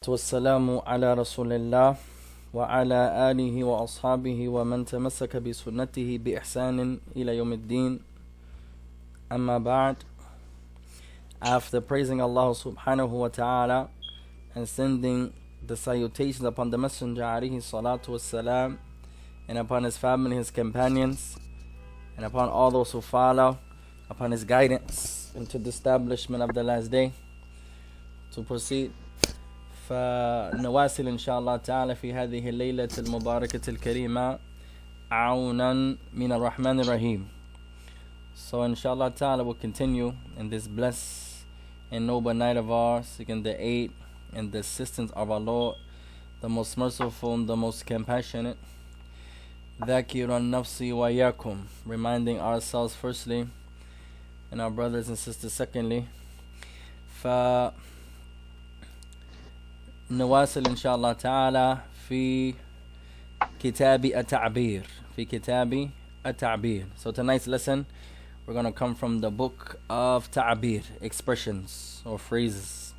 والسلام على رسول الله وعلى آله وأصحابه ومن تمسك بسنته بإحسان إلى يوم الدين. أما بعد, after praising Allah subhanahu wa ta'ala and sending the salutations upon the Messenger alayhi salatu wassalam, and upon his family, his companions, and upon all those who follow upon his guidance into the establishment of the last day, to proceed فنواصل إن شاء الله تعالى في هذه الليلة المباركة الكريمة عونا من الرحمن الرحيم. So inshallah ta'ala we'll continue in this blessed and noble night of ours, seeking the aid and the assistance of our Lord, the most merciful and the most compassionate. ذاكرا نفسي وإياكم, reminding ourselves firstly and our brothers and sisters secondly. نواصل إن شاء الله تعالى في كتاب التعبير في كتاب التعبير. So tonight's lesson we're going to come from the book of Tabeer, expressions or phrases.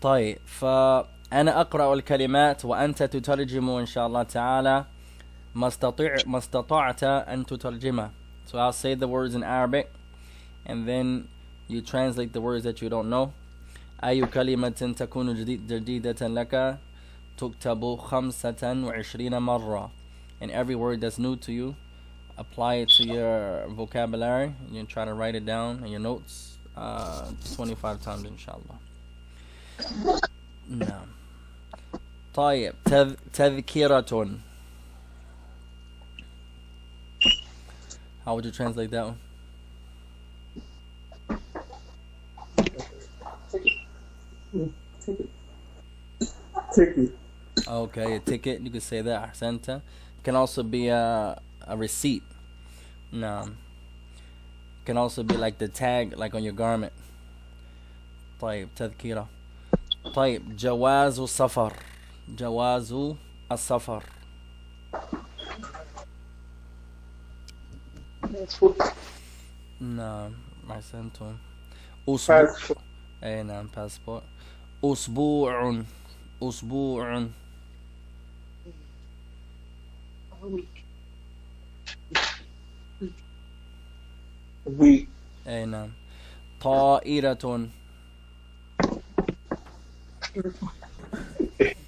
طيب, فأنا أقرأ الكلمات وأنت تترجم إن شاء الله تعالى ما استطعت أن تترجمها. So I'll say the words in Arabic and then you translate the words that you don't know. أي كلمة تكون جديدة لك تكتب 25 مرة. And every word that's new to you, apply it to your vocabulary. You try to write it down in your notes 25 times inshallah. نعم. طيب, تذكرة. How would you translate that one? Ticket. Okay, a ticket. You could say that. Ahsanta. It can also be a receipt. No. It can also be like the tag, like on your garment. طيب, تذكرة. طيب, جواز السفر. جواز السفر. نعم, أحسنتم. أسبوع. أي نعم, passport. أسبوع. أسبوع. week. أي نعم. طائرة.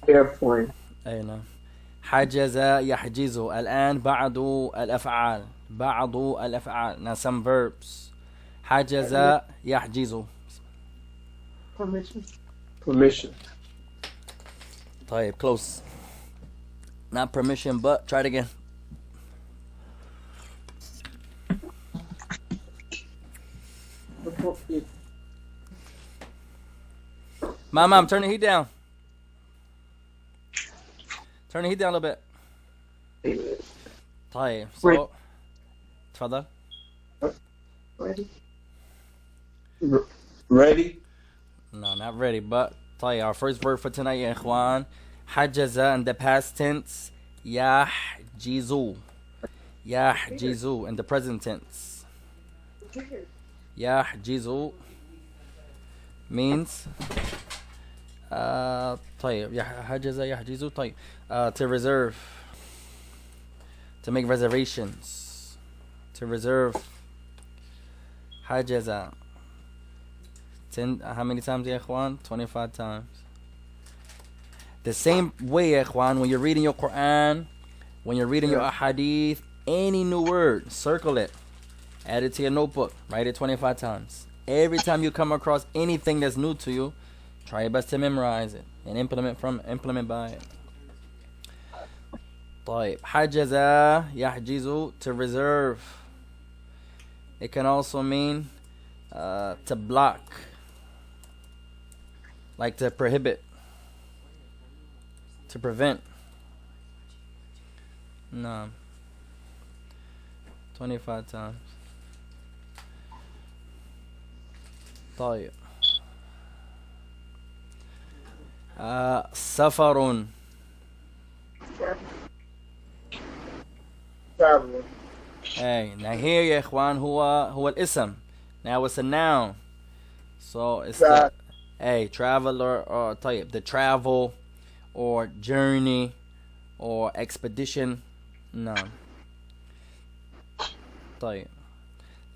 airplane. أي نعم. حجز يحجز. الآن بعض الأفعال. بعض الأفعال. Now some verbs. حجز يحجز. Permission. طيب, close. Not permission, but try it again. Mom, turn the heat down. Turn the heat down a little bit. طيب, so تفضل. Ready? No, not ready, but طيب, our first word for tonight, يا إخوان, حجز in the past tense, يحجز. يحجز in the present tense. يحجز means طيب, حجز يحجز. طيب, to reserve, to make reservations, to reserve. حجز. 10, how many times, ya ikhwan? 25 times. The same way, ya ikhwan, when you're reading your Quran, when you're reading your ahadith, any new word, circle it, add it to your notebook, write it 25 times. Every time you come across anything that's new to you, try your best to memorize it and implement by it. طيب, حجز يحجز, to reserve. It can also mean to block, like to prohibit, to prevent. No. 25 times. طيب. سفر. Traveling. Hey, now here يا إخوان هو الاسم. Now it's a noun. So it's the Hey, traveler or طيب the travel or journey or expedition. نعم. طيب.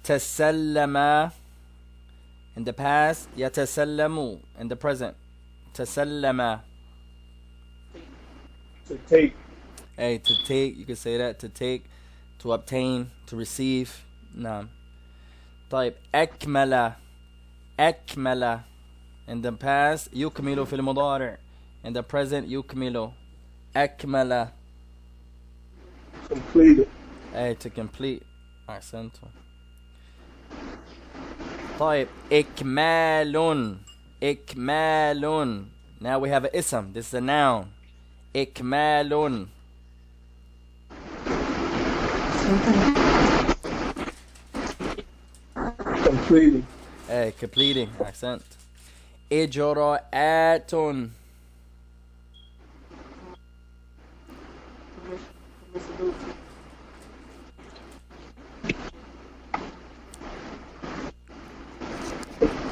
تسلم in the past. يتسلم in the present. تسلم. To take. Hey, to take, you can say that. To take, to obtain, to receive. نعم. طيب. أكمل. أكمل in the past. يكمل في المضارع. In the present يكمل. أكمل. Completed. Hey, to complete. أحسنت. طيب. إكمال. إكمال. Now we have an ism. This is a noun. إكمال. Completing. Hey, completing. Accent. إجراءات.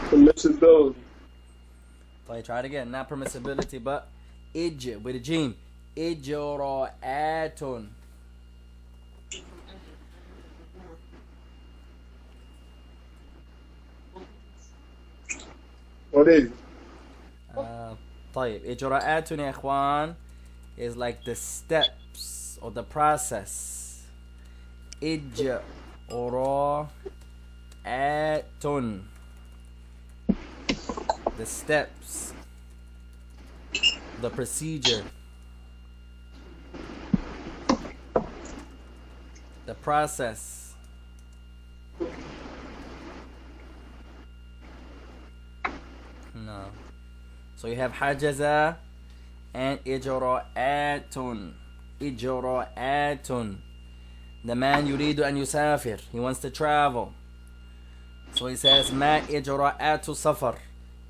Permissibility. طيب, try it again. Not permissibility, but with a jim. إجراءات. What is it? طيب, إجراءات يا إخوان is like the steps or the process. إجراءات. The steps. The procedure. The process. No. So you have حجز and إجراءات. إجراءات. The man يريد أن يسافر. He wants to travel. So he says ما إجراءات سفر.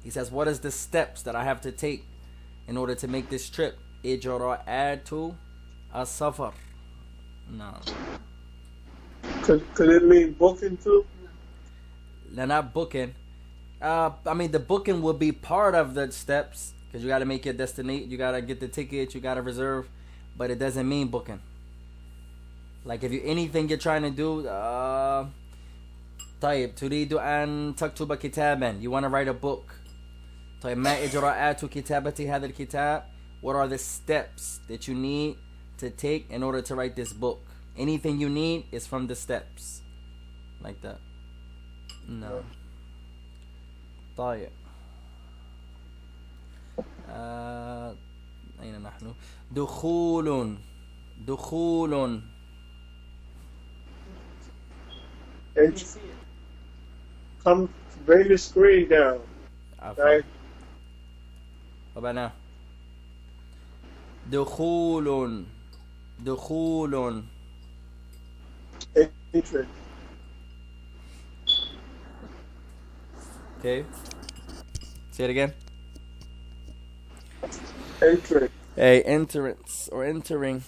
He says, what is the steps that I have to take in order to make this trip? إجراءات السفر. No. Could it mean booking too? They're not booking. I mean, the booking will be part of the steps because you got to make your destination. You got to get the ticket. You got to reserve. But it doesn't mean booking. Like if you anything you're trying to do, طيب تريد أن تكتب كتابا. You want to write a book. طيب ما إجراءات كتابة هذا الكتاب? What are the steps that you need to take in order to write this book? Anything you need is from the steps. Like that. No. طيب. أين نحن؟ دخول. دخول. Come bring the screen down. Right? What about now? دخول. دخول. Entry. Okay. Say it again. Entry. Hey, entrance or entering.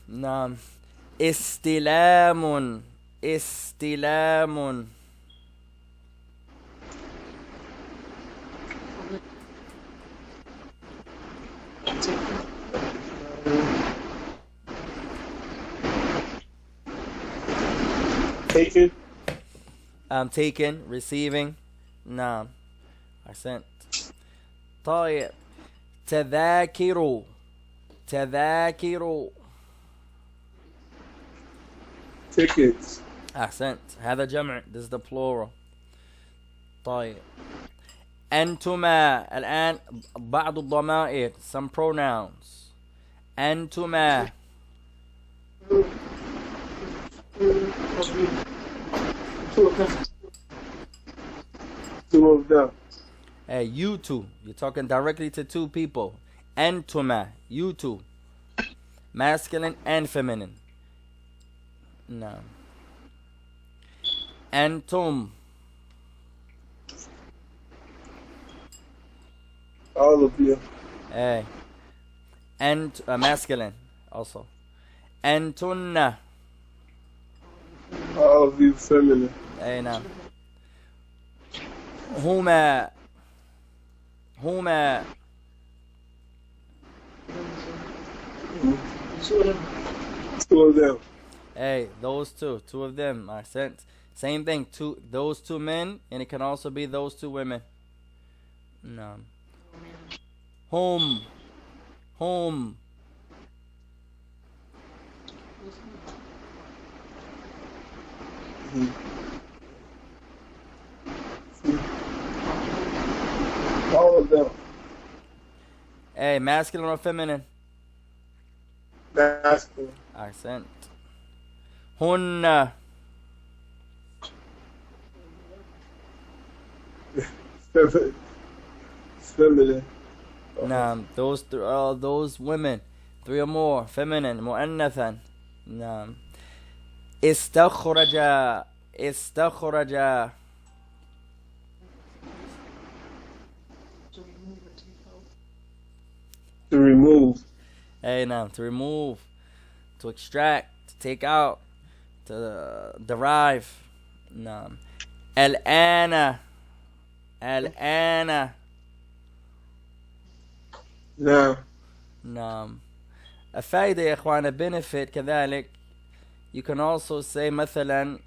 نعم. استلام. استلام. Taken. Taken, receiving. نعم. Accent. طيب. تذاكر. تذاكر. Tickets. أحسنت. هذا جمع. This is the plural. طيب. أنتما. الآن بعض الضمائر. Some pronouns. أنتما. Two of them. Hey, you two. You're talking directly to two people. أنتما. You two. Masculine and feminine. No. أنتم. All of you. Hey. And masculine also. أنتن. All of you feminine. Hey, now. هما. هما. Two of them. Hey, those two. Two of them. Accent. Same thing. Those two men, and it can also be those two women. No. Home. Home. All of them. Hey, masculine or feminine? Masculine. Accent. Hunna. Feminine. Naam. Those women. Three or more. Feminine. مؤنثا. نعم. استخرج. استخرج. To remove. Hey, now to remove, to extract, to take out, to derive. نعم. الآن. الآن. Now. نعم. الفائدة يا إخوانا benefit كذلك. You can also say مثلا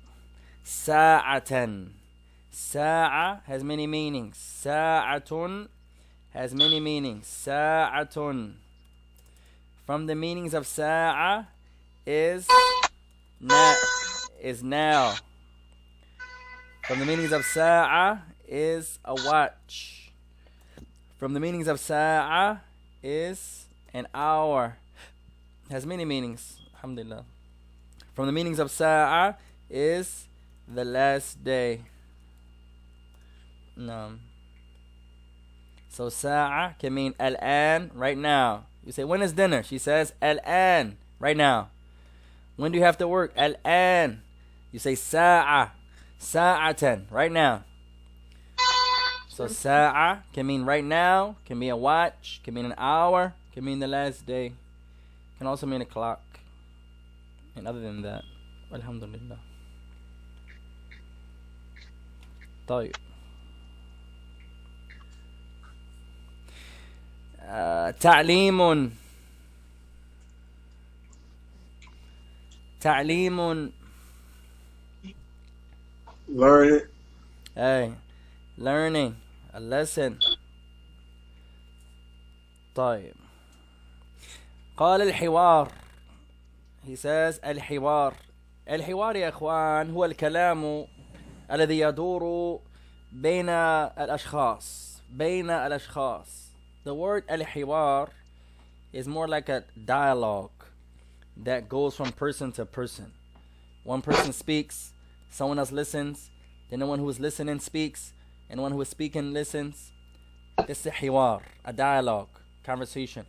ساعة. ساعة has many meanings. ساعة has many meanings. ساعة. From the meanings of ساعة is now. From the meanings of ساعة is a watch. From the meanings of ساعة is an hour. Has many meanings. Alhamdulillah. From the meanings of ساعة is the last day. No. So ساعة can mean الآن, right now. You say, when is dinner? She says, الآن, right now. When do you have to work? الآن. You say ساعة, ساعة, right now. So ساعة can mean right now, can mean a watch, can mean an hour, can mean the last day. Can also mean a clock. And other than that, alhamdulillah. طيب. تعليم. تعليم. Learn it. Hey, learning, a lesson. طيب. قال الحوار. He says الحوار. الحوار يا إخوان هو الكلام الذي يدور بين الأشخاص. بين الأشخاص. The word الحوار is more like a dialogue that goes from person to person. One person speaks, someone else listens, then the one who is listening speaks, and the one who is speaking listens. It's a حوار, a dialogue, conversation.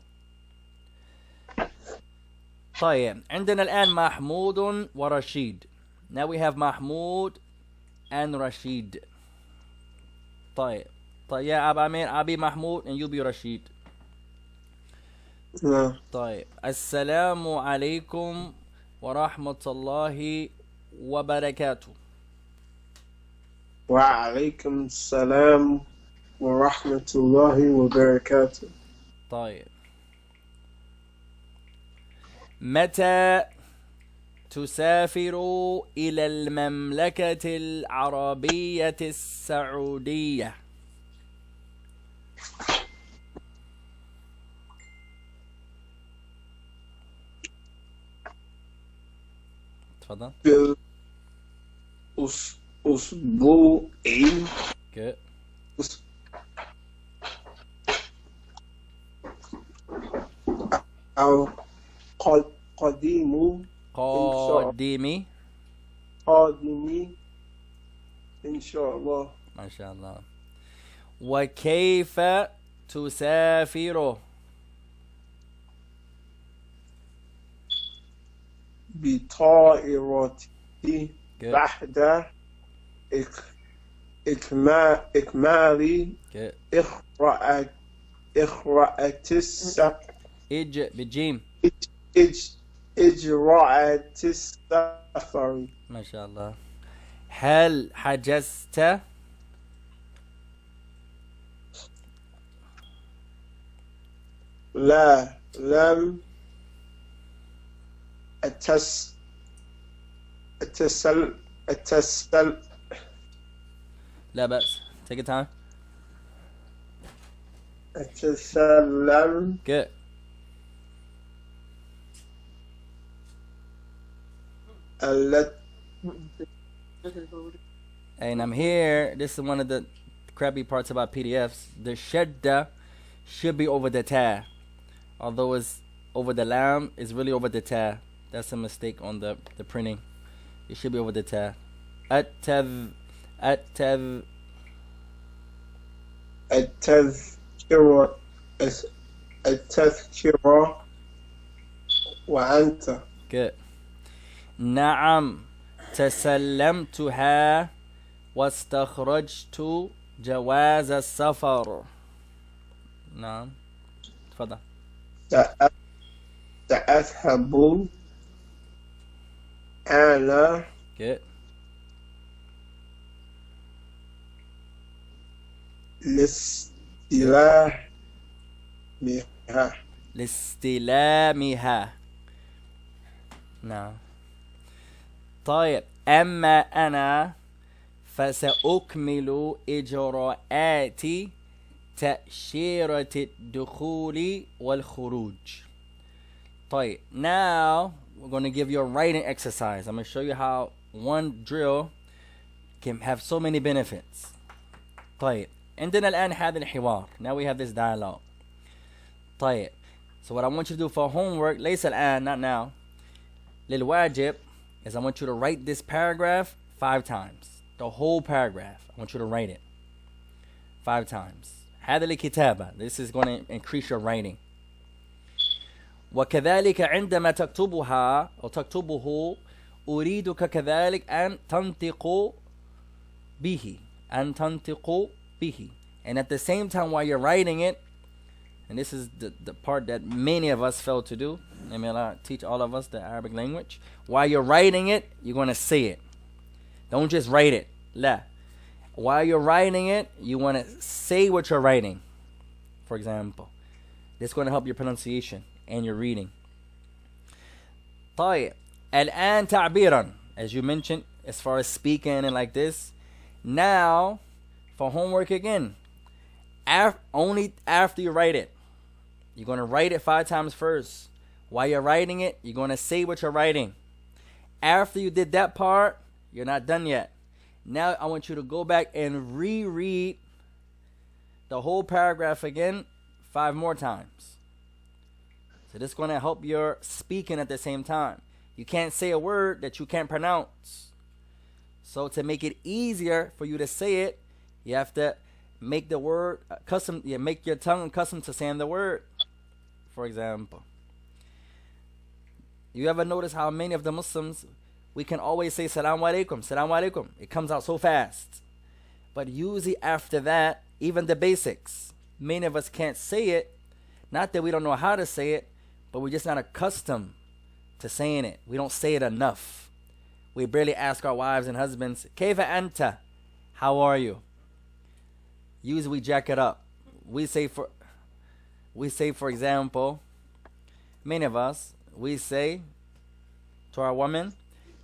طيب عندنا الآن محمود ورشيد. Now we have Mahmoud and Rashid. طيب يا أبا أمير, I'll be Mahmoud and you be Rashid. No. طيب السلام عليكم ورحمة الله وبركاته. وعليكم السلام ورحمة الله وبركاته. طيب متى تسافر إلى المملكة العربية السعودية؟ تفضل. أسبوعين. Good. أو قديمي إن شاء الله. ما شاء الله. وكيف تسافر؟ بطائرتي بعد إكمال إجراءات بجيم. إجراءات السفر. ما شاء الله. هل حجزت لا لم أتس أتسل أتسل لا بأس. Take your time. أتسلم Good. And I'm here. This is one of the crappy parts about PDFs. The shadda should be over the ta. Although it's over the lam, it's really over the ta. That's a mistake on the printing. It should be over the ta. At-tav. At-tav. التذكرة التذكرة وأنت Good. نعم تسلمتها واستخرجت جواز السفر. نعم تفضل. سأذهب أنا Good. لاستلامها. نعم. طيب أما أنا فسأكمل إجراءات تأشيرة الدخول والخروج. طيب now we're going to give you a writing exercise. I'm going to show you how one drill can have so many benefits. طيب عندنا الآن هذا الحوار. Now we have this dialogue. طيب so what I want you to do for homework ليس الآن, not now, للواجب, is I want you to write this paragraph 5 times. The whole paragraph. I want you to write it 5 times. هذا الكتابة. This is going to increase your writing. وكذلك عندما تكتبها أو تكتبه أريدك كذلك أن تنطق به. أن تنطق به. And at the same time while you're writing it, and this is the part that many of us fail to do. Let me teach all of us the Arabic language. While you're writing it, you're going to say it. Don't just write it. La. While you're writing it, you want to say what you're writing. For example, this is going to help your pronunciation and your reading. طيب. الآن تعبيرا. As you mentioned, as far as speaking and like this. Now, for homework again. Only after you write it. You're going to write it 5 times first. While you're writing it, you're going to say what you're writing. After you did that part, you're not done yet. Now I want you to go back and reread the whole paragraph again 5 more times. So this is going to help your speaking at the same time. You can't say a word that you can't pronounce. So to make it easier for you to say it, you have to make the word make your tongue accustomed to saying the word. For example, you ever notice how many of the Muslims, we can always say Salaam Alaikum, Salaam Alaikum. It comes out so fast. But usually after that, even the basics, many of us can't say it. Not that we don't know how to say it, but we're just not accustomed to saying it. We don't say it enough. We barely ask our wives and husbands, Kayfa anta? How are you? Usually we jack it up. We say for example, many of us, we say to our woman,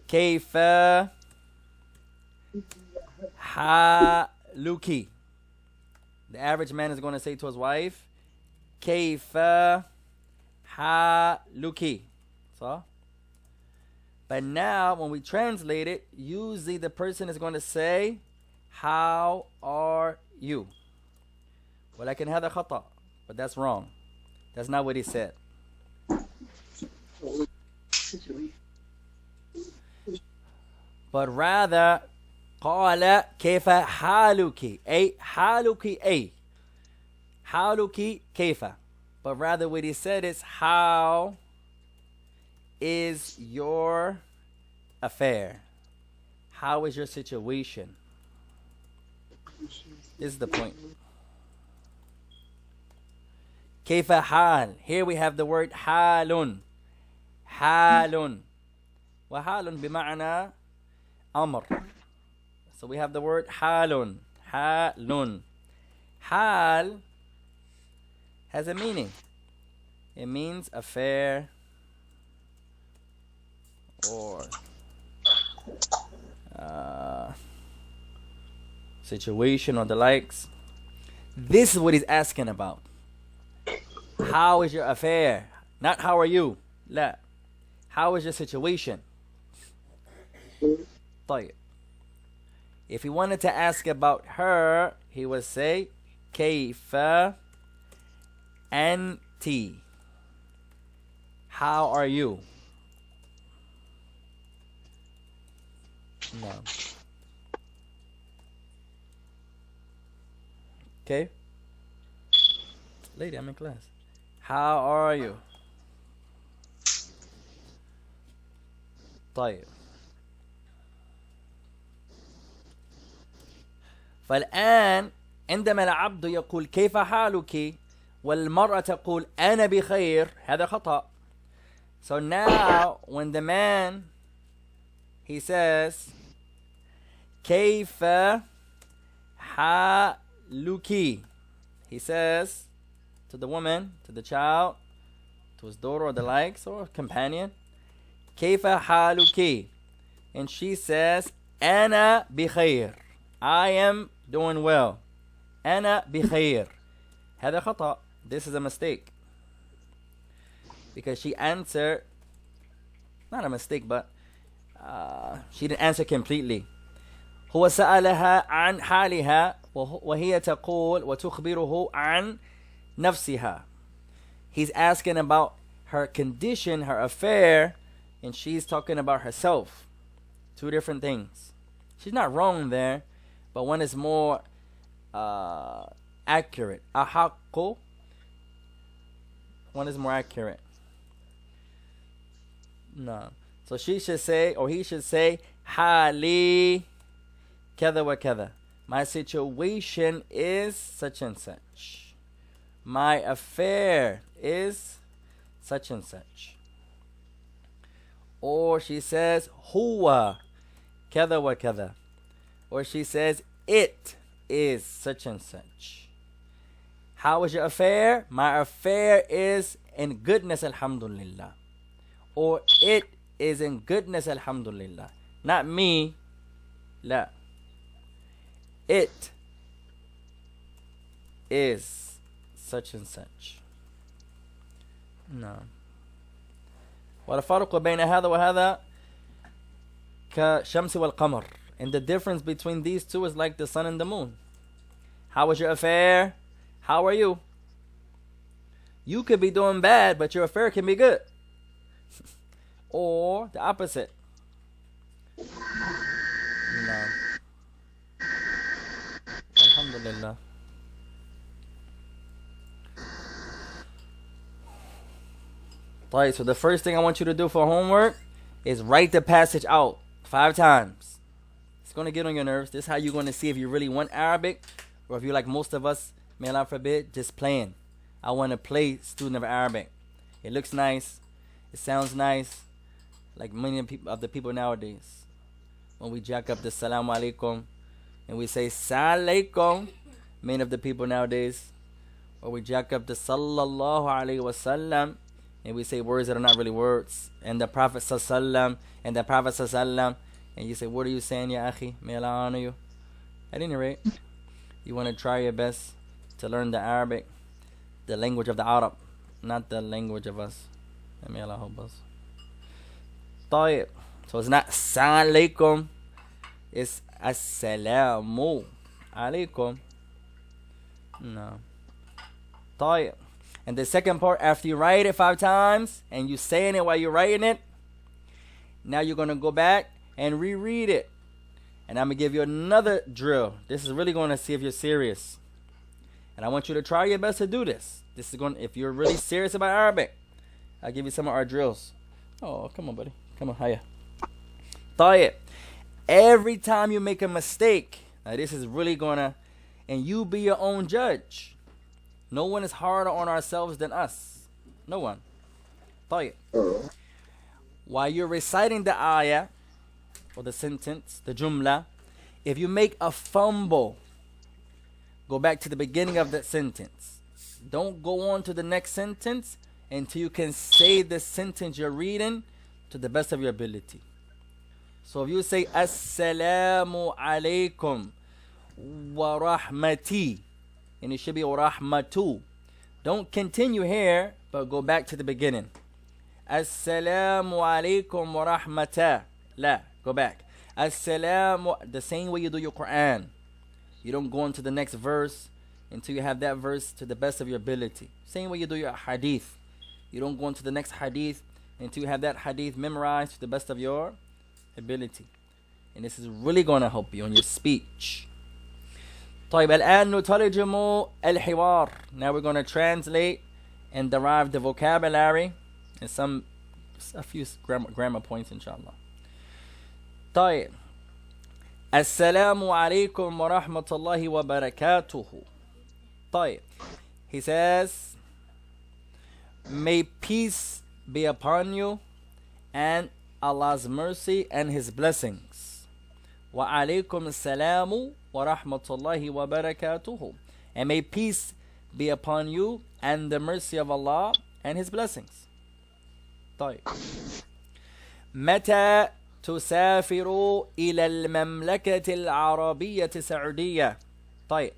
Kayfa haluki. The average man is going to say to his wife, Kayfa haluki. So, but now when we translate it, usually the person is going to say, how are you? ولكن هذا خطأ. But that's wrong. That's not what he said. But rather, قال كيف حالك? أي حالك أي حالك كيف? But rather what he said is, how is your affair? How is your situation? This is the point. كيف حال? Here we have the word حال. حال. وحال بمعنى أمر. So we have the word حال. حال. حال has a meaning. It means affair or situation or the likes. This is what he's asking about. How is your affair? Not how are you. لا. How is your situation? طيب. If he wanted to ask about her, he would say كيف أنتِ? How are you? No. Okay? Lady, I'm in class. How are you? طيب. فالآن عندما العبد يقول كيف حالك والمرأة تقول أنا بخير هذا خطأ. So now when the man he says كيف حالك, he says to the woman, to the child, to his daughter or the likes or companion, كيف حالك, and she says أنا بخير, I am doing well. أنا بخير. هذا خطأ. This is a mistake. Because she answered, not a mistake, but she didn't answer completely. هو سألها عن حالها وهي تقول وتخبره عن نفسها. He's asking about her condition, her affair, and she's talking about herself. Two different things. She's not wrong there, but one is more accurate. أحق. One is more accurate. No. So she should say, or he should say, حالي كذا وكذا. My situation is such and such. My affair is such and such. Or she says, هو كذا وكذا. Or she says, it is such and such. How is your affair? My affair is in goodness, alhamdulillah. Or it is in goodness, alhamdulillah. Not me. La. It is such and such. No. والفرق بين هذا وهذا كشمس والقمر. And the difference between these two is like the sun and the moon. How was your affair? How are you? You could be doing bad, but your affair can be good. Or the opposite. No. Alhamdulillah. Right, so the first thing I want you to do for homework is write the passage out 5 times. It's going to get on your nerves. This is how you're going to see if you really want Arabic, or if you're like most of us, may Allah forbid, just playing. I want to play student of Arabic. It looks nice. It sounds nice. Like many of the people nowadays. When we jack up the Salaam Alaikum and we say Salaikum, many of the people nowadays, or we jack up the Sallallahu Alaihi Wasallam and we say words that are not really words, and the Prophet Sallam and the Prophet Sallam, and you say, what are you saying, ya akhi? May Allah honor you. At any rate, you want to try your best to learn the Arabic, the language of the Arab, not the language of us. And may Allah help us. طيب. So it's not Salaikum, it's Assalamu Alaikum. No. طيب. And the second part, after you write it 5 times and you saying it while you're writing it, now you're going to go back and reread it. And I'm going to give you another drill. This is really going to see if you're serious. And I want you to try your best to do this. This is going if you're really serious about Arabic. I'll give you some of our drills. Oh, come on, buddy. Come on, hiya. طيب. Every time you make a mistake, now this is really going to, and you be your own judge. No one is harder on ourselves than us. No one. طيب. While you're reciting the ayah, or the sentence, the jumla, if you make a fumble, go back to the beginning of that sentence. Don't go on to the next sentence until you can say the sentence you're reading to the best of your ability. So if you say Assalamu alaikum wa rahmati, and it should be wa rahmatu, don't continue here, but go back to the beginning. Assalamu alaikum wa rahmatah. La, go back. Assalamu, the same way you do your Quran. You don't go into the next verse until you have that verse to the best of your ability. Same way you do your hadith. You don't go into the next hadith until you have that hadith memorized to the best of your ability. And this is really going to help you on your speech. طيب الآن نترجم الحوار. Now we're going to translate and derive the vocabulary and a few grammar points inshallah. طيب السلام عليكم ورحمة الله وبركاته. طيب, he says, may peace be upon you and Allah's mercy and His blessings. وعليكم السلام ورحمة الله وبركاته. And may peace be upon you and the mercy of Allah and His blessings. طيب. متى تسافر إلى المملكة العربية السعودية. طيب.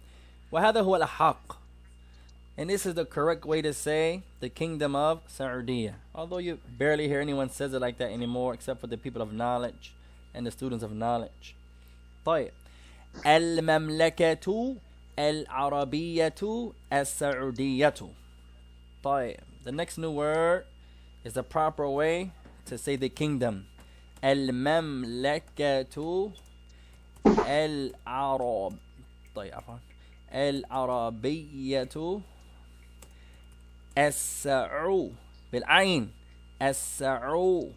وهذا هو الأحق. And this is the correct way to say the kingdom of Saudi. Although you barely hear anyone says it like that anymore except for the people of knowledge and the students of knowledge. طيب. المملكة العربية السعودية. طيب. The next new word is the proper way to say the kingdom. المملكة العرب. طيب عفوا. العربية السعو بالعين السعودية.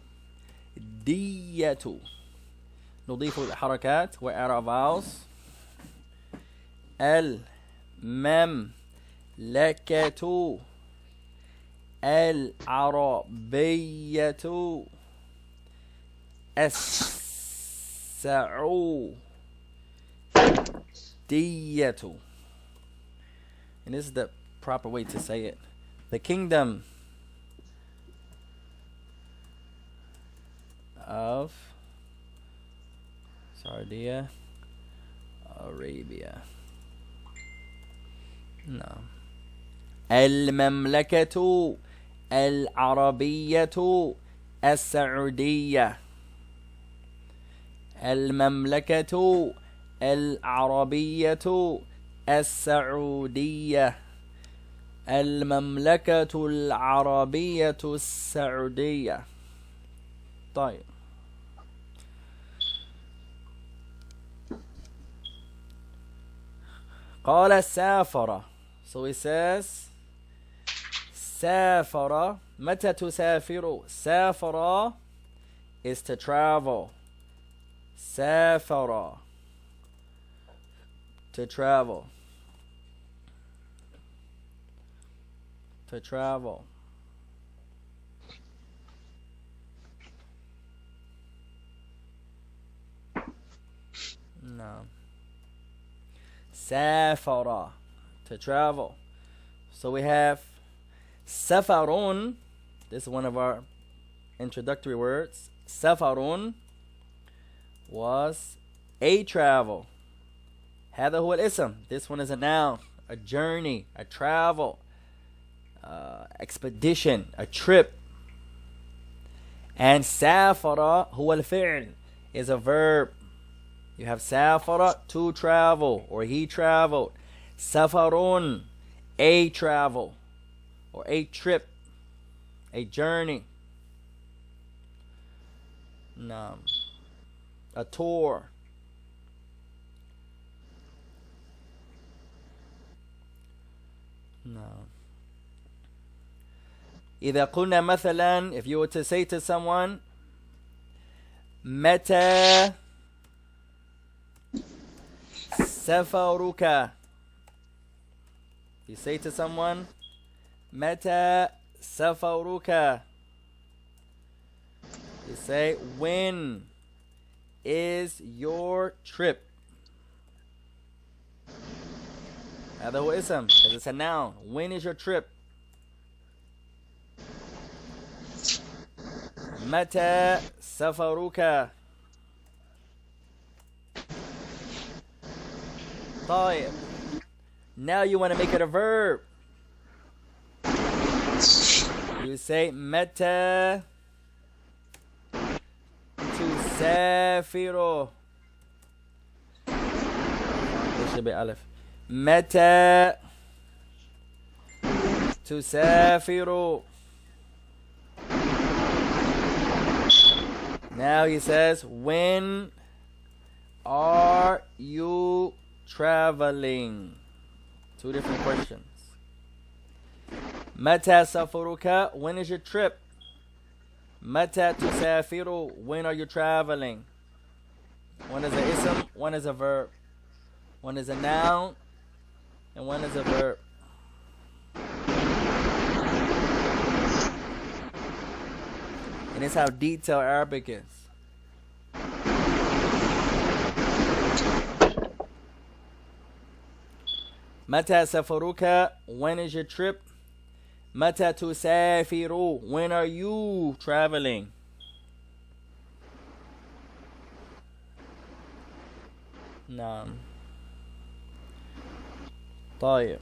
نضيف الحركات وإعراب vowels. المملكة العربية السعودية. And this is the proper way to say it. The kingdom of Saudi Arabia. No. المملكة العربية السعودية. المملكة العربية السعودية. المملكة العربية السعودية. طيب. قال سافر. So he says سافر. متى تسافر؟ سافر is to travel. سافر, to travel. To travel. No. سافر, to travel. So we have safarun. This is one of our introductory words. Safarun was a travel. هذا هو الاسم. This one is a noun. A journey, a travel, expedition, a trip. And سافر هو الفعل, is a verb. You have سافر, to travel, or he traveled. سفرٌ, a travel, or a trip, a journey. No. A tour. No. إذا قلنا مثلا, if you were to say to someone, متى سفرك. You say to someone, متى سفرك. You say, when is your trip? هذا هو اسم, because it's a noun. When is your trip? متى سفرك؟ طيب. Now you want to make it a verb. You say متى تسافر. This should be ألف. متى تسافر. Now he says, when are you traveling? Two different questions. متى سفرك? When is your trip? متى تسافر? When are you traveling? One is an ism, one is a verb. One is a noun, and one is a verb. And it's how detailed Arabic is. متى سفرك? When is your trip? متى تسافر? When are you traveling? نعم. طيب.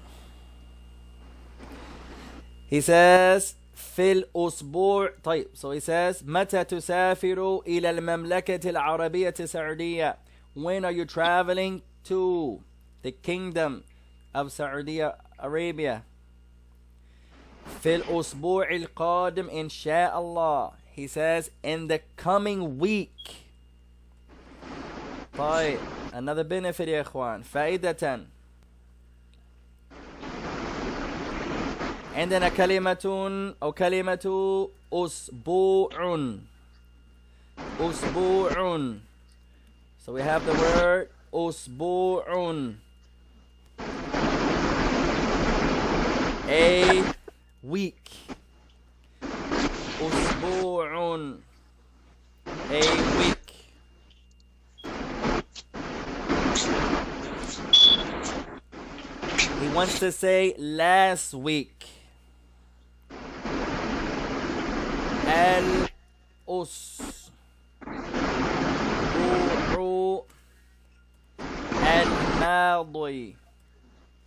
He says في الأسبوع. طيب. So he says متى تسافر إلى المملكة العربية السعودية? When are you traveling to the kingdom of Saudi Arabia? في الأسبوع القادم إن شاء الله. He says in the coming week. طيب. Another benefit يا إخوان. فائدة. عندنا كلمة أو كلمة أسبوع. أسبوع. So we have the word أسبوع. A week. أسبوع. A week. He wants to say last week. الأسبوع الماضي.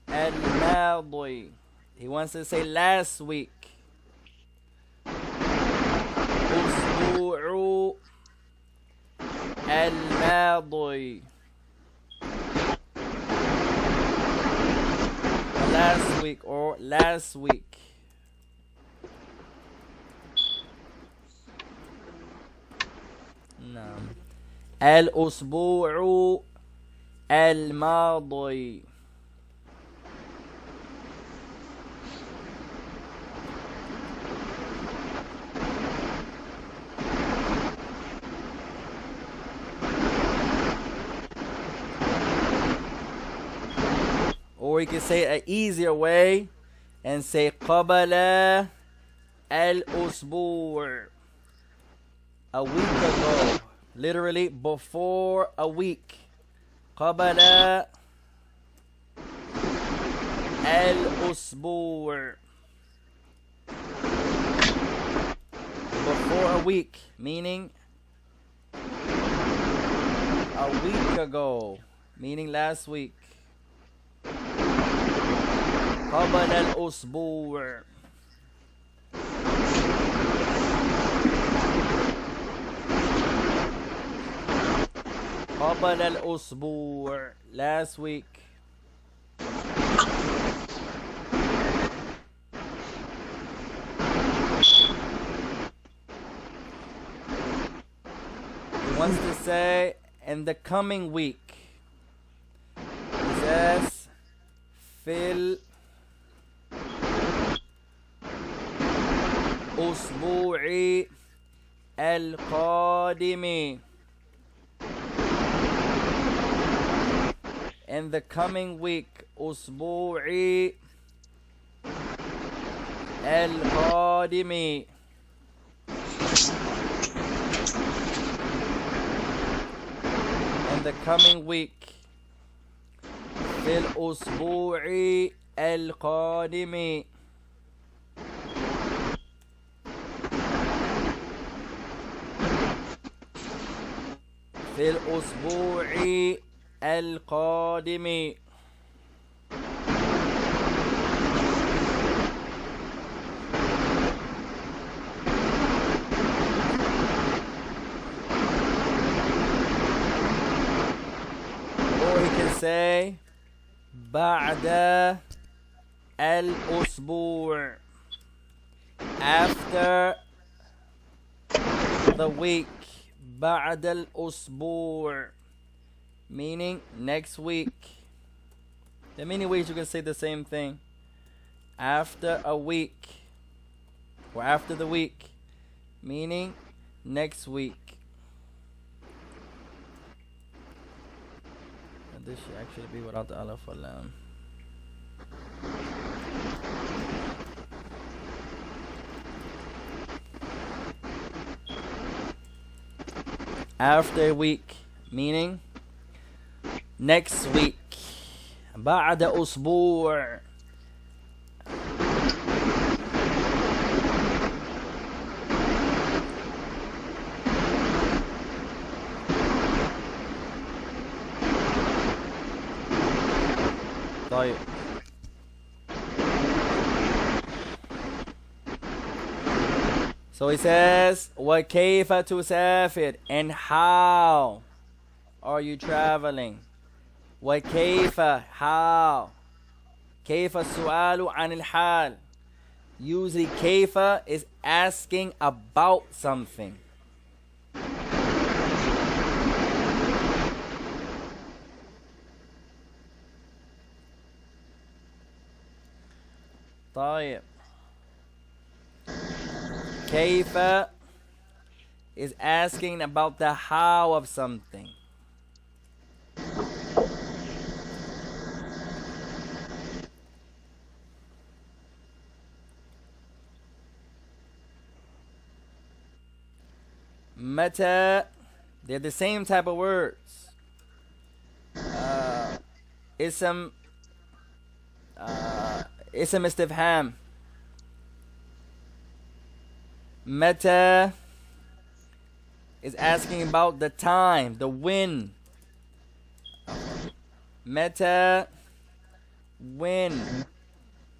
الماضي. He wants to say last week. أسبوع الماضي. Last week or last week. نعم. الأسبوع الماضي. Or you can say an easier way and say قبل الأسبوع. A week ago. Literally before a week. قبل الأسبوع. Before a week. Meaning a week ago. Meaning last week. قبل الأسبوع. قبل الأسبوع. Last week. He wants to say in the coming week. He says في الأسبوع القادم. In the coming week. أسبوع القادم. In the coming week. في الأسبوع القادم. في الأسبوع القادم. Or he can say بعد الأسبوع, after the week. بعد الأسبوع, meaning next week. There are many ways you can say the same thing. After a week, or after the week, meaning next week. And this should actually be without the alif or lam. After a week, meaning next week. بعد أسبوع. طيب. So he says, وَكَيْفَ تُسَافِرْ, and how are you traveling? وَكَيْفَ, how. كَيْفَ السُّؤَالُ عَنِ الْحَالِ. Usually كَيْفَ is asking about something. طيب. كيف is asking about the how of something. Meta, they're the same type of words. Ism istifham. Meta is asking about the time, the when. Meta, when.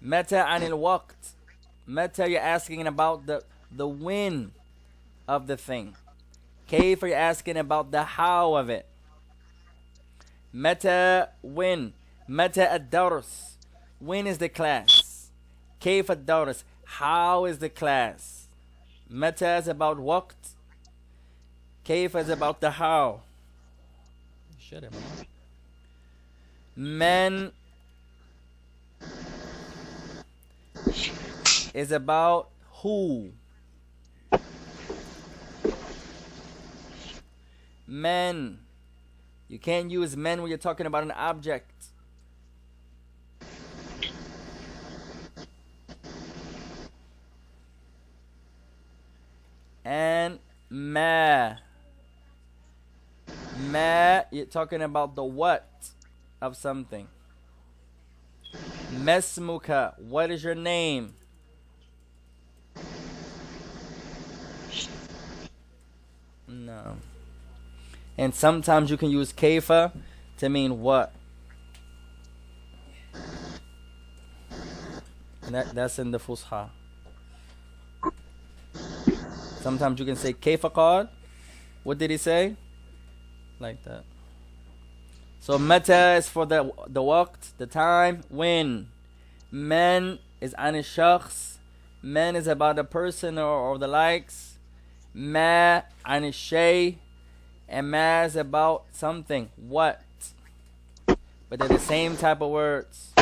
Meta anil waqt. Meta, you're asking about the when of the thing. Kayf, you're asking about the how of it. Meta, when. Meta ad-dars. When is the class? Kayf ad-dars. How is the class? Meta is about waqt. Kayf is about the how. Shut up, man. Is about who. Men. You can't use men when you're talking about an object. And ma. Ma, you're talking about the what of something. Mesmuka, what is your name? No. And sometimes you can use kaifa to mean what. And that's in the Fusha. Sometimes you can say kaifa qad. What did he say? Like that. So meta is for the waqt, the time, when. Men is an shakhs. Men is about a person or the likes. Ma an shay. And ma is about something. What? But they're the same type of words.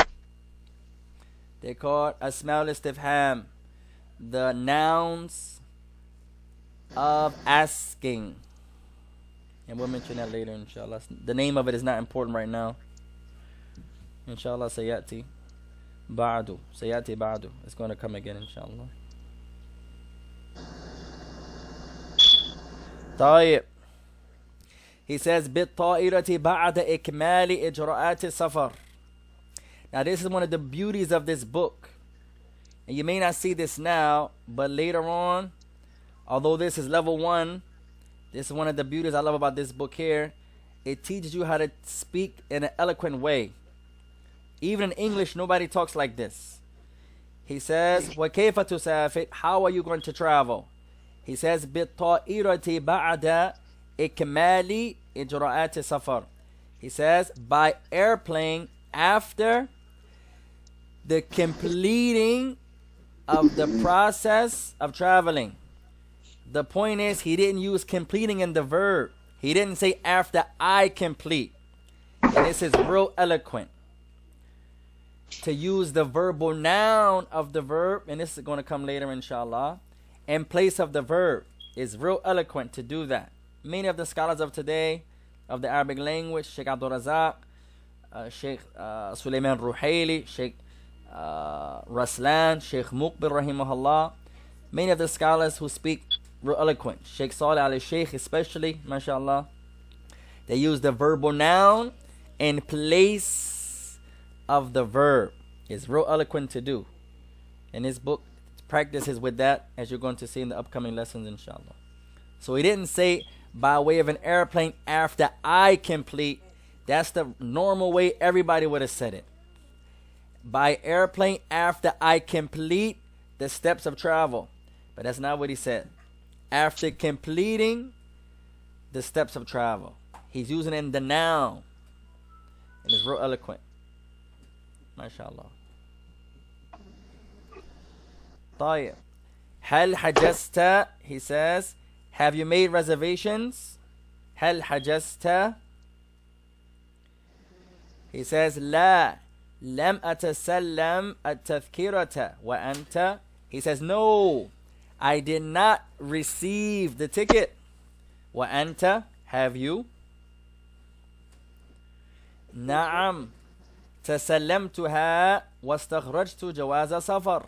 They're called asmaul istifham. The nouns of asking. And we'll mention that later, inshallah. The name of it is not important right now. Inshallah, sayati ba'du. Sayati ba'du. It's going to come again, inshallah. طيب. He says, بِالطَّائِرَةِ بَعْدَ إِكْمَالِ إِجْرَآتِ السَّفَرِ. Now, this is one of the beauties of this book. And you may not see this now, but later on, although this is level 1, This is one of the beauties I love about this book here. It teaches you how to speak in an eloquent way. Even in English, nobody talks like this. He says, وَكَيْفَ تُسَافِرْ? How are you going to travel? He says, بِالطَّائِرَةِ بَعْدَ إِكْمَالِ إِجْرَاءَاتِ سَفَرْ. He says, by airplane after the completing of the process of traveling. The point is, he didn't use completing in the verb. He didn't say after I complete. And this is real eloquent. To use the verbal noun of the verb, and this is going to come later inshallah, in place of the verb, is real eloquent to do that. Many of the scholars of today, of the Arabic language, Sheikh Abdul Razak, Sheikh Sulaiman Ruhaili, Sheikh Raslan, Sheikh Muqbil rahimahullah, many of the scholars who speak real eloquent, Sheikh Saleh Ali Sheikh especially, mashallah, they use the verbal noun in place of the verb. It's real eloquent to do. In his book, practices with that, as you're going to see in the upcoming lessons, inshallah. So he didn't say by way of an airplane after I complete. That's the normal way everybody would have said it. By airplane after I complete the steps of travel. But that's not what he said. After completing the steps of travel. He's using it in the noun. And it's real eloquent. MashaAllah. طيب. هل حجزت? He says, have you made reservations? هل حجزت? He says, لا لم أتسلم التذكرة وأنت. He says, no, I did not receive the ticket. وأنت, have you? نعم تسلمتها واستخرجت جواز سفر.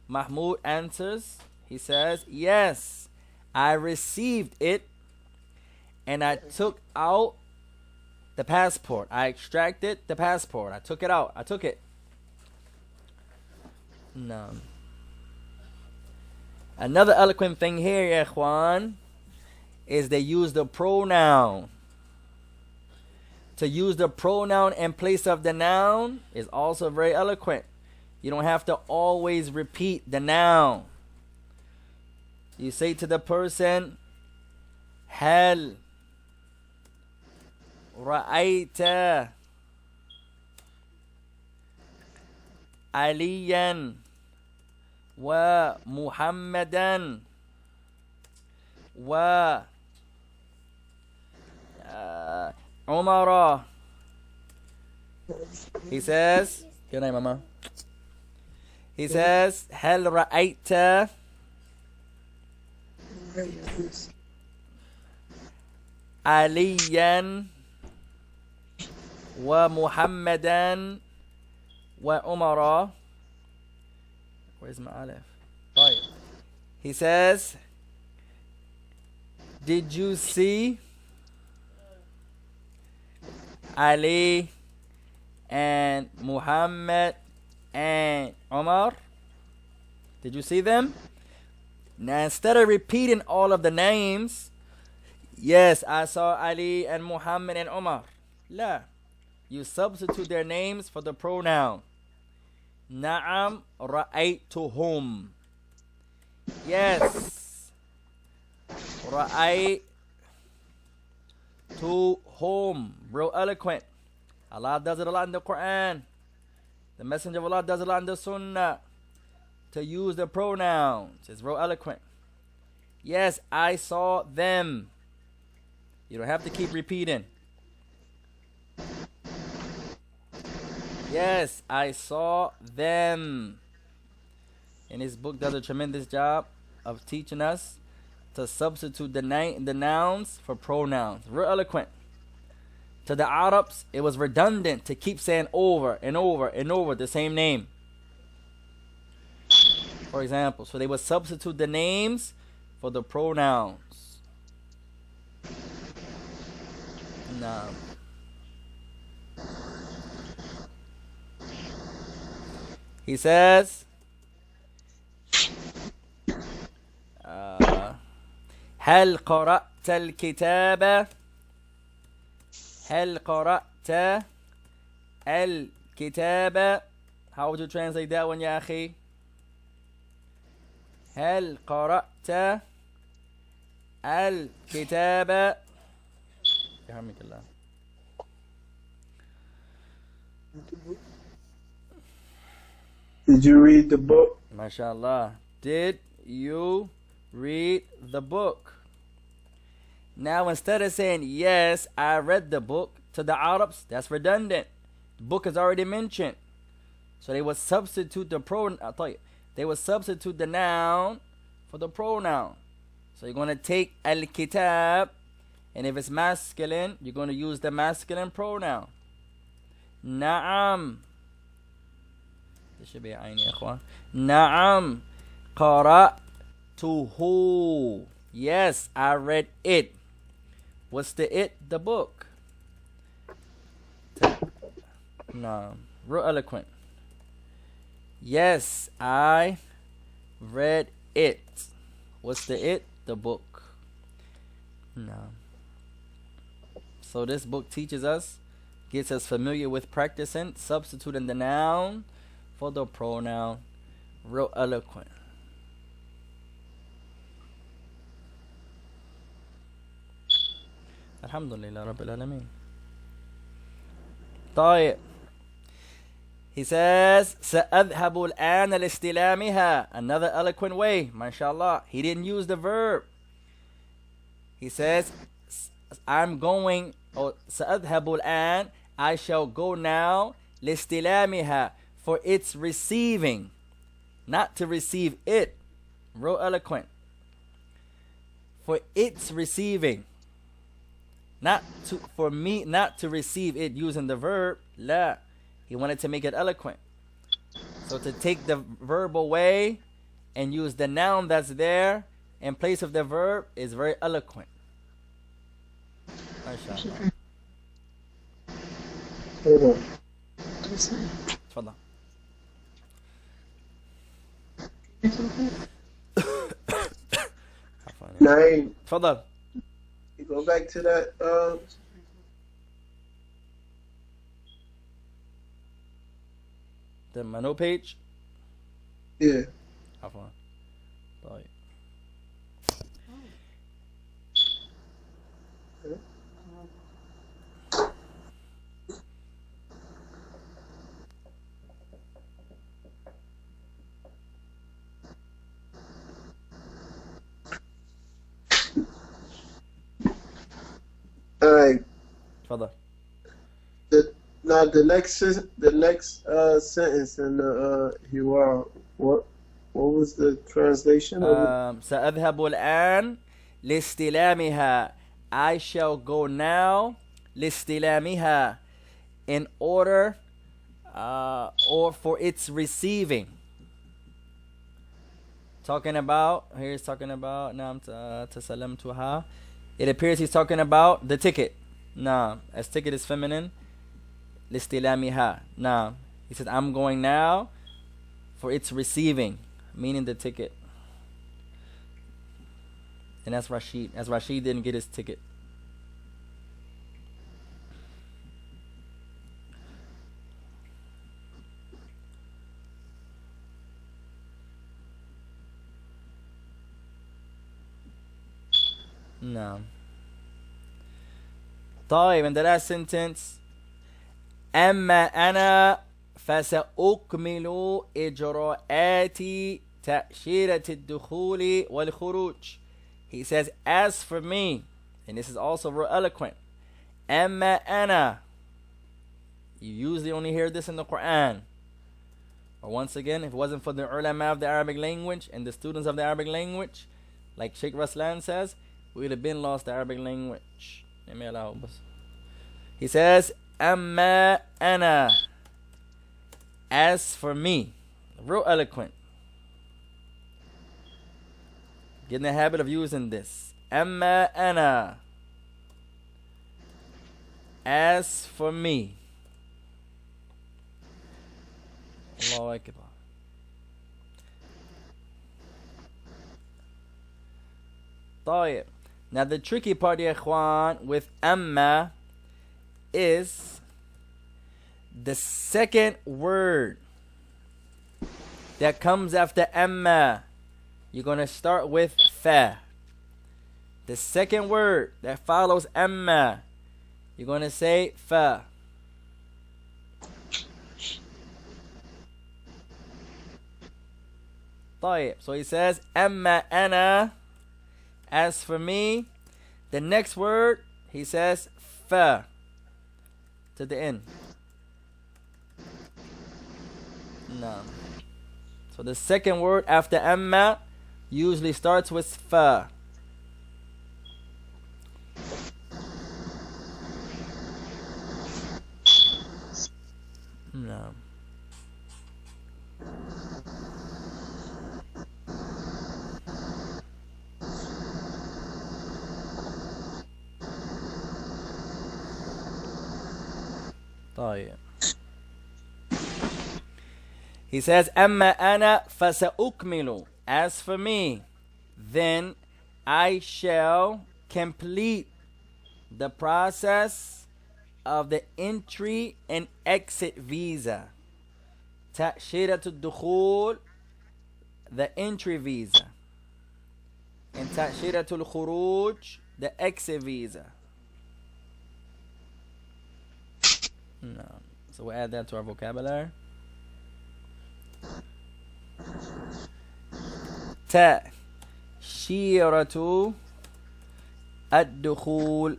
Mahmoud answers, he says, yes, I received it and I took out the passport. I extracted the passport. I took it out. I took it. No. Another eloquent thing here, ya ikhwan, is they use the pronoun. To use the pronoun in place of the noun is also very eloquent. You don't have to always repeat the noun. You say to the person, هل رأيت عليا ومحمدا وعمر. He says, good night, mama. He says, هل رأيت عليا ومحمدا وعمر. Where's my alif? طيب. He says, did you see Ali and Muhammad and Umar? Did you see them? Now instead of repeating all of the names, yes, I saw Ali and Muhammad and Umar. La. You substitute their names for the pronoun. Na'am ra'aytuhum. Yes. Ra'aytuhum. Real eloquent. Allah does it a lot in the Quran. The Messenger of Allah does it a lot in the Sunnah. To use the pronouns. It's real eloquent. Yes, I saw them. You don't have to keep repeating. Yes, I saw them. And his book does a tremendous job of teaching us to substitute the nouns for pronouns. Real eloquent. To the Arabs, it was redundant to keep saying over and over and over the same name. For example, so they would substitute the names for the pronouns. Now, he says, هل قرأت الكتاب هل قرأت الكتاب. How would you translate that one يا أخي؟ هل قرأت الكتاب. يرحمك الله. Did you read the book? MashaAllah. Did you read the book? Now instead of saying yes, I read the book to the Arabs, that's redundant. The book is already mentioned. So they would substitute the they would substitute the noun for the pronoun. So you're going to take al-kitab, and if it's masculine, you're going to use the masculine pronoun. Na'am. This should be ayn ya ikhwan. Na'am. Qara'tuhu. Yes, I read it. What's the it? The book. No. Real eloquent. Yes, I read it. What's the it? The book. No. So this book teaches us, gets us familiar with practicing, substituting the noun for the pronoun. Real eloquent. Alhamdulillah Rabbil Alameen. طيب. He says, سأذهب الآن لاستلامها. Another eloquent way, mashallah. He didn't use the verb. He says, I'm going, or سأذهب الآن, I shall go now, لاستلامها, for its receiving. Not to receive it. Real eloquent. For its receiving. Not to, for me not to receive it using the verb. La. He wanted to make it eloquent. So to take the verb away and use the noun that's there in place of the verb is very eloquent. MashaAllah. تفضل. Naeem, تفضل. you go back to that. The Mano page. Yeah. عفوا. طيب. All right. تفضل. Now the next sentence in the Hiwar, what was the translation of it? سأذهب الآن لاستلامها. I shall go now لاستلامها, in order or for its receiving. Talking about, here he's talking about نعم تسلمتها. It appears he's talking about the ticket. Nah, as ticket is feminine. لاستلامها. Nah, he says I'm going now for its receiving, meaning the ticket. And that's Rashid, as Rashid didn't get his ticket. No. طيب, in the last sentence, أما أنا فسأكمل إجراءات تأشيرة الدخول والخروج. He says, as for me, and this is also real eloquent, أما أنا. You usually only hear this in the Quran. Or once again, if it wasn't for the ulama of the Arabic language and the students of the Arabic language, like Sheikh Raslan says, we would have been lost the Arabic language. He says, أما أنا. As for me. Real eloquent. Get in the habit of using this. أما أنا. As for me. Allahu Akbar. طيب. Now the tricky part, ya ikhwan, with amma is the second word that comes after amma. You're going to start with fa. The second word that follows amma, you're going to say fa. طيب. So he says amma ana. As for me, the next word, he says fa to the end. No. So the second word after amma usually starts with fa. No. طيب. He says أما أنا فسأكمل. As for me, then I shall complete the process of the entry and exit visa. تأشيرة الدخول, the entry visa, and تأشيرة الخروج, the exit visa. No. So we'll add that to our vocabulary. تأشيرة الدخول.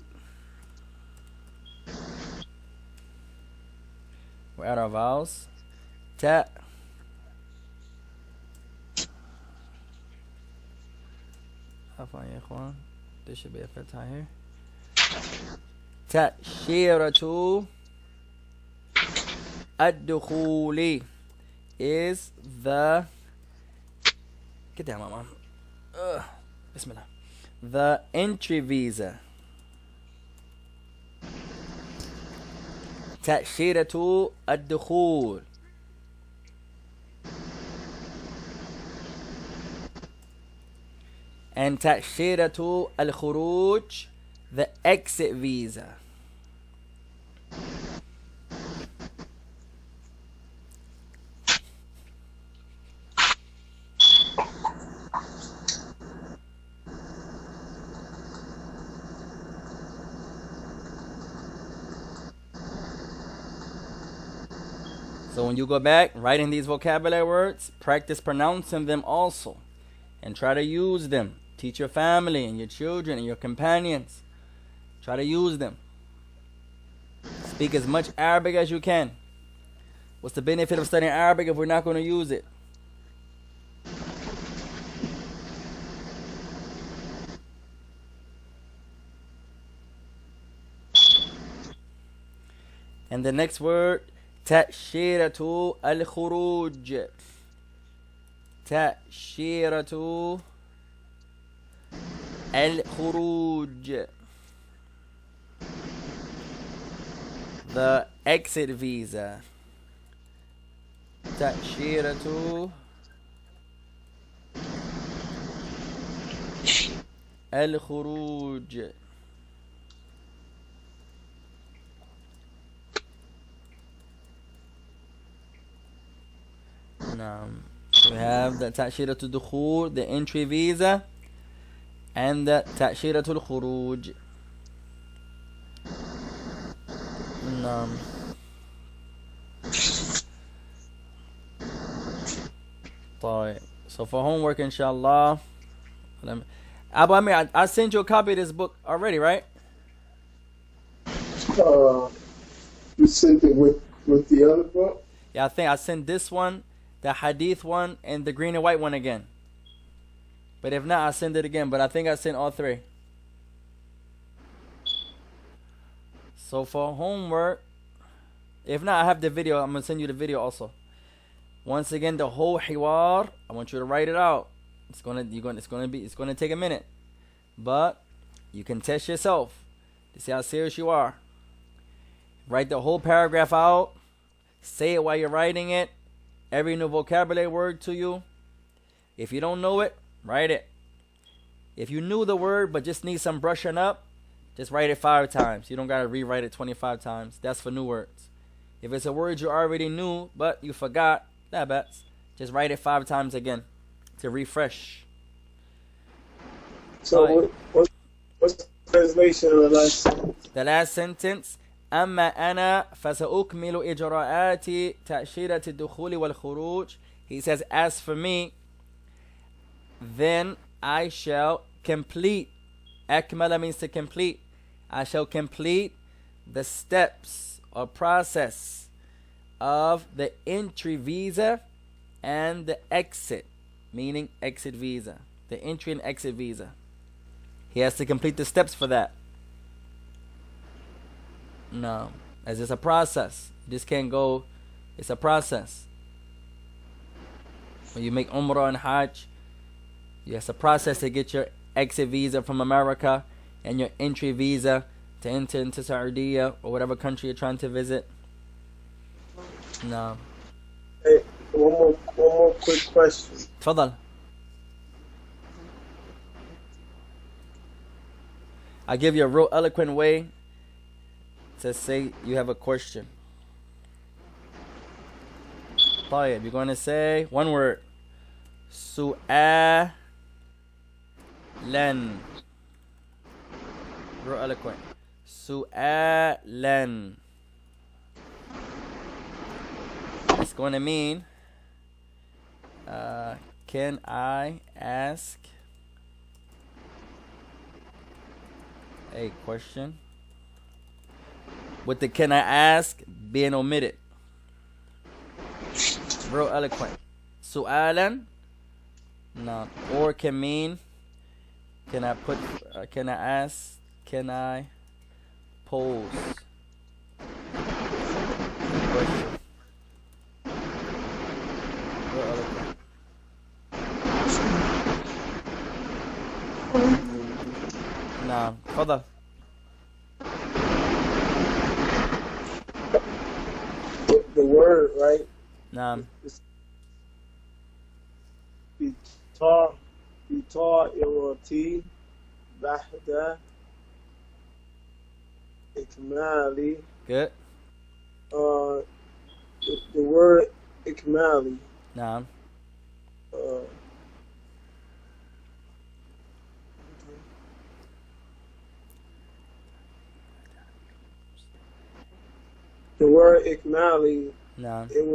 We're at our vowels. Ta. There should be a fatha here. تأشيرة الدخول is the. Get down, mama. Bismillah. The entry visa. تأشيرة الدخول. And تأشيرة الخروج, the exit visa. So when you go back, writing these vocabulary words, practice pronouncing them also. And try to use them. Teach your family and your children and your companions. Try to use them. Speak as much Arabic as you can. What's the benefit of studying Arabic if we're not going to use it? And the next word, تأشيرة الخروج. تأشيرة الخروج, the exit visa. تأشيرة الخروج. We have the تأشيرة الدخول, the entry visa, and the تأشيرة الخروج. طيب. So for homework, inshallah. Abu Amir, I sent you a copy of this book already, right? You sent it with the other book? Yeah, I think I sent this one, the hadith one, and the green and white one again. But if not, I'll send it again. But I think I sent all three. So for homework, if not, I have the video. I'm going to send you the video also. Once again, the whole hiwar, I want you to write it out. It's going to take a minute. But you can test yourself to see how serious you are. Write the whole paragraph out. Say it while you're writing it. Every new vocabulary word to you. If you don't know it, write it. If you knew the word but just need some brushing up, just write it 5 times. You don't got to rewrite it 25 times. That's for new words. If it's a word you already knew but you forgot, that bets. Just write it 5 times again to refresh. So what's the translation of the last sentence? The last sentence, أما أنا فسأكمل إجراءات تأشيرة الدخول والخروج. He says, as for me, then I shall complete. أكمل means to complete. I shall complete the steps or process of the entry visa and the exit, meaning exit visa. The entry and exit visa. He has to complete the steps for that. No, as it's a process. You just can't go. It's a process. When you make Umrah and Hajj, it's a process to get your exit visa from America and your entry visa to enter into Saudi or whatever country you're trying to visit. No. Hey, one more quick question. تفضل. I give you a real eloquent way to say you have a question. طيب, you're going to say one word. سؤالا. Real eloquent. سؤالا. It's going to mean, can I ask a question? With the can I ask being omitted. Real eloquent. Su'alan. No. Or can mean, can I put, can I ask, can I pose question. Real eloquent. No. تفضل. The word, right? نعم. بطائرة بعد إكمال. Good. The word إكمال. نعم. The word إكمالي, نعم. it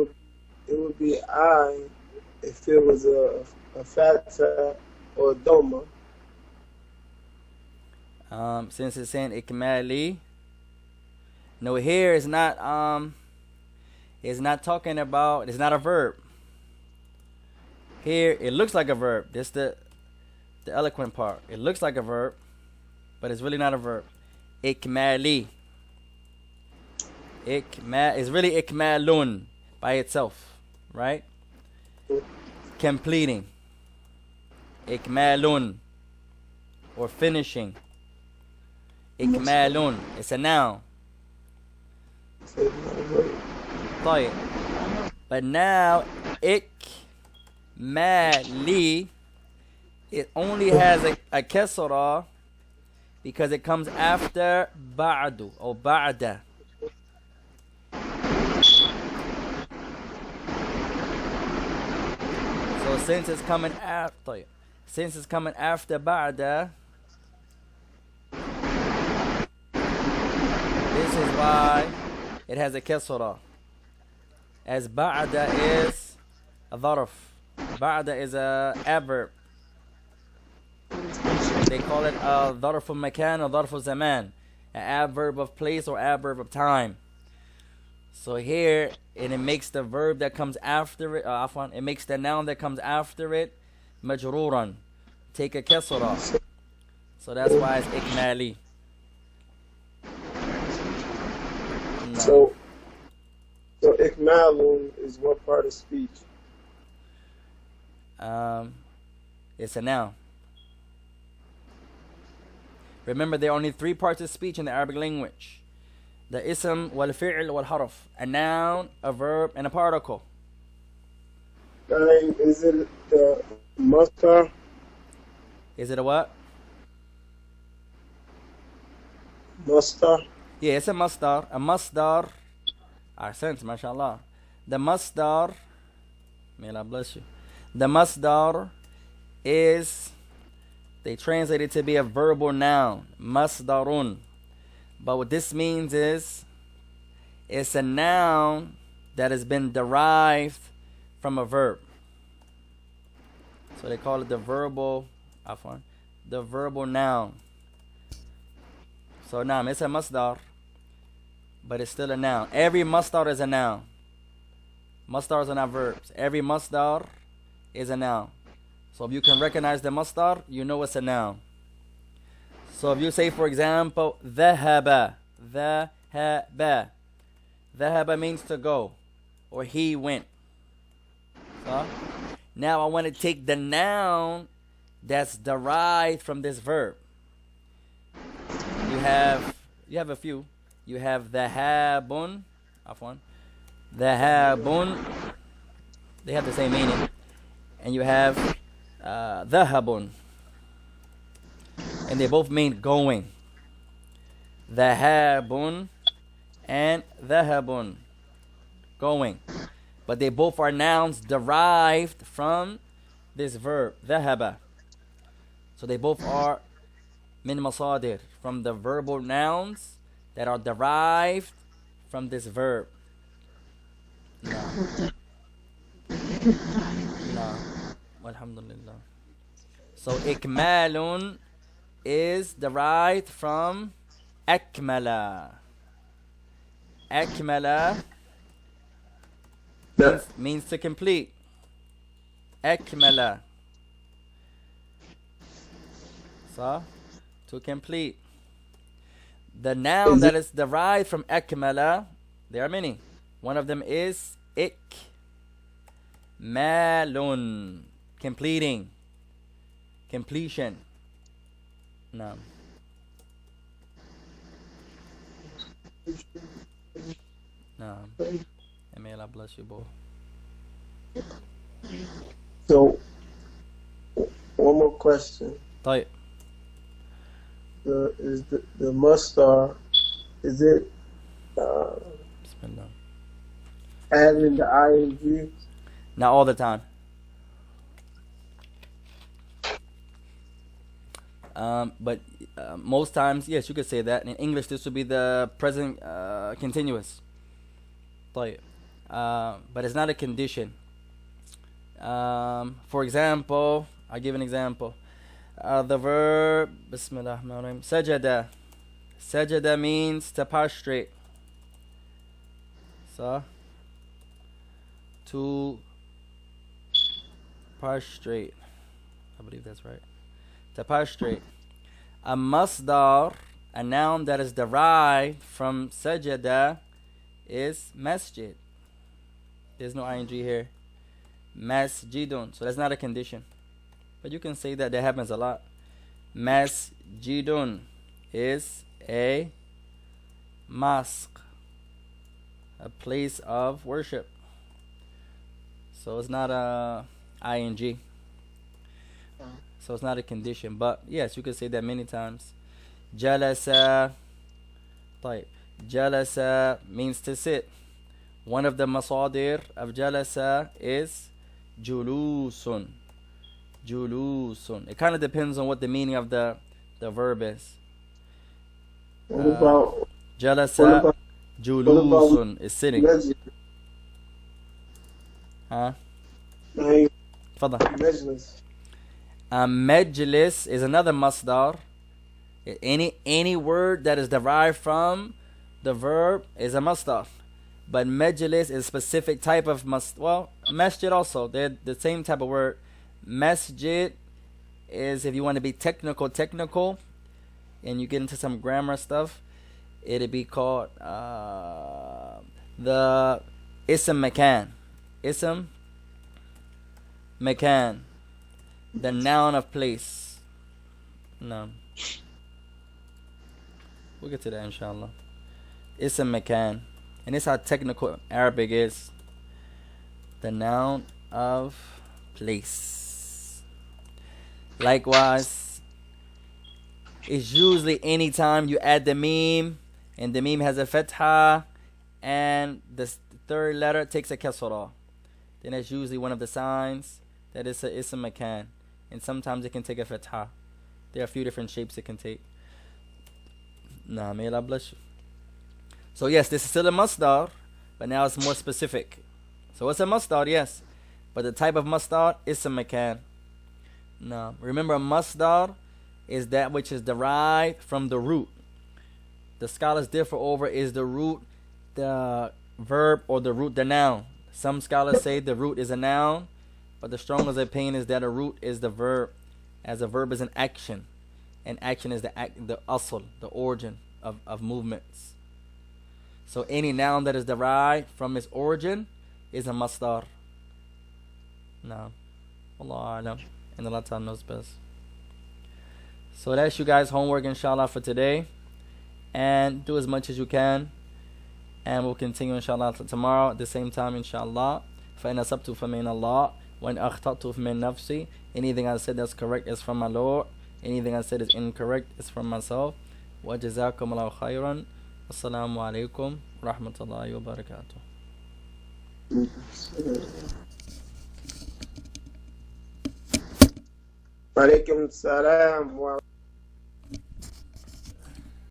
would be I if it was a fatha or a doma. Since it's saying ikmali, no, here is not it's not talking about, it's not a verb. Here it looks like a verb. This the eloquent part. It looks like a verb, but it's really not a verb. Ikmali. Is really ikmalun by itself, right? Completing. Ikmalun, or finishing. Ikmalun, it's a noun. طيب. But now ikmali, it only has a kasra because it comes after ba'du or ba'da. So since it's coming after ba'da, this is why it has a kasra. As ba'da is a dharf. Ba'da is a adverb. They call it a dharf of makan or dharf of zaman. An adverb of place or adverb of time. So here, and it makes the verb that comes after it, it makes the noun that comes after it, majruran. Take a kasra. So that's why it's ikmali. No. So ikmalun is what part of speech? It's a noun. Remember, there are only 3 parts of speech in the Arabic language. The ism, wal fi'l, wal harf. A noun, a verb, and a particle. Is it the masdar? Is it a what? Mastar. Yeah, it's a masdar. A masdar. Ahsant, mashallah. The masdar, may Allah bless you. The masdar is, they translate it to be a verbal noun. Masdarun. But what this means is, it's a noun that has been derived from a verb. So they call it the verbal noun. So naam, it's a masdar, but it's still a noun. Every masdar is a noun. Masdars are not verbs. Every masdar is a noun. So if you can recognize the masdar, you know it's a noun. So if you say, for example, ذهب. ذهب means to go, or he went. So now I want to take the noun that's derived from this verb. You have a few. You have ذهاب. ذهاب. They have the same meaning. And you have ذهب. And they both mean going. ذهاب and ذهب. Going. But they both are nouns derived from this verb, ذهب. So they both are min masadir, from the verbal nouns that are derived from this verb. No. Alhamdulillah. So ikmalun is derived from akmala. Akmala means to complete. Akmala. So, to complete. The noun that is derived from akmala, there are many. One of them is ikmalun, completing, completion. No. No. And may Allah bless you both. So, one more question. طيب. The mastar, is it Bismillah. adding the ing? Not all the time. But most times, yes, you could say that. In English, this would be the present continuous. طيب. But it's not a condition. For example, I'll give an example. The verb Bismillah sajada. Sajada means to prostrate. So to prostrate. I believe that's right. To prostrate. A masdar, a noun that is derived from sajada, is masjid. There's no ing here. Masjidun. So that's not a condition. But you can say that happens a lot. Masjidun is a mosque, a place of worship. So it's not a ing. So it's not a condition. But yes, you could say that many times. Jalasa. طيب. Jalasa means to sit. One of the masadir of jalasa is julusun. Julusun. It kind of depends on what the meaning of the verb is. What about jalasa julusun is sitting. Huh? Fadal. Majlis. Majlis is another masdar. Any word that is derived from the verb is a masdar. But majlis is a specific type of masjid also. They're the same type of word. Masjid is, if you want to be technical, and you get into some grammar stuff, it'd be called the ism makan. Ism makan. The noun of place. No. We'll get to that inshallah. Ism makan. And this is how technical Arabic is. The noun of place. Likewise, is usually anytime you add the meme and the meme has a fatha and the third letter takes a kasra. Then that's usually one of the signs that it's a ism makan. And sometimes it can take a fatha. There are a few different shapes it can take. Nah, may Allah bless you. So yes, this is still a masdar, but now it's more specific. So it's a masdar, yes. But the type of masdar is a makan. Now, remember, a masdar is that which is derived from the root. The scholars differ over is the root the verb or the root the noun. Some scholars say the root is a noun, but the strongest opinion is that a root is the verb, as a verb is an action. And action is the asl, the origin of movements. So any noun that is derived from its origin is a masdar. No. Allah alam. And Allah Ta'ala knows best. So that's you guys' homework, inshallah, for today. And do as much as you can. And we'll continue, inshallah, tomorrow at the same time, inshallah. فَإِنْ أَصَبْتُ فَمِنَ اللَّهِ وَإِنْ أَخْطَأْتُ فَمِنْ نَفْسِي. Anything I said that's correct is from my Lord. Anything I said is incorrect is from myself. وَجَزَاكُمُ اللَّهُ خَيْرًا. Assalamu alaikum wa rahmatullahi wa barakatuh. Walaikum salam wa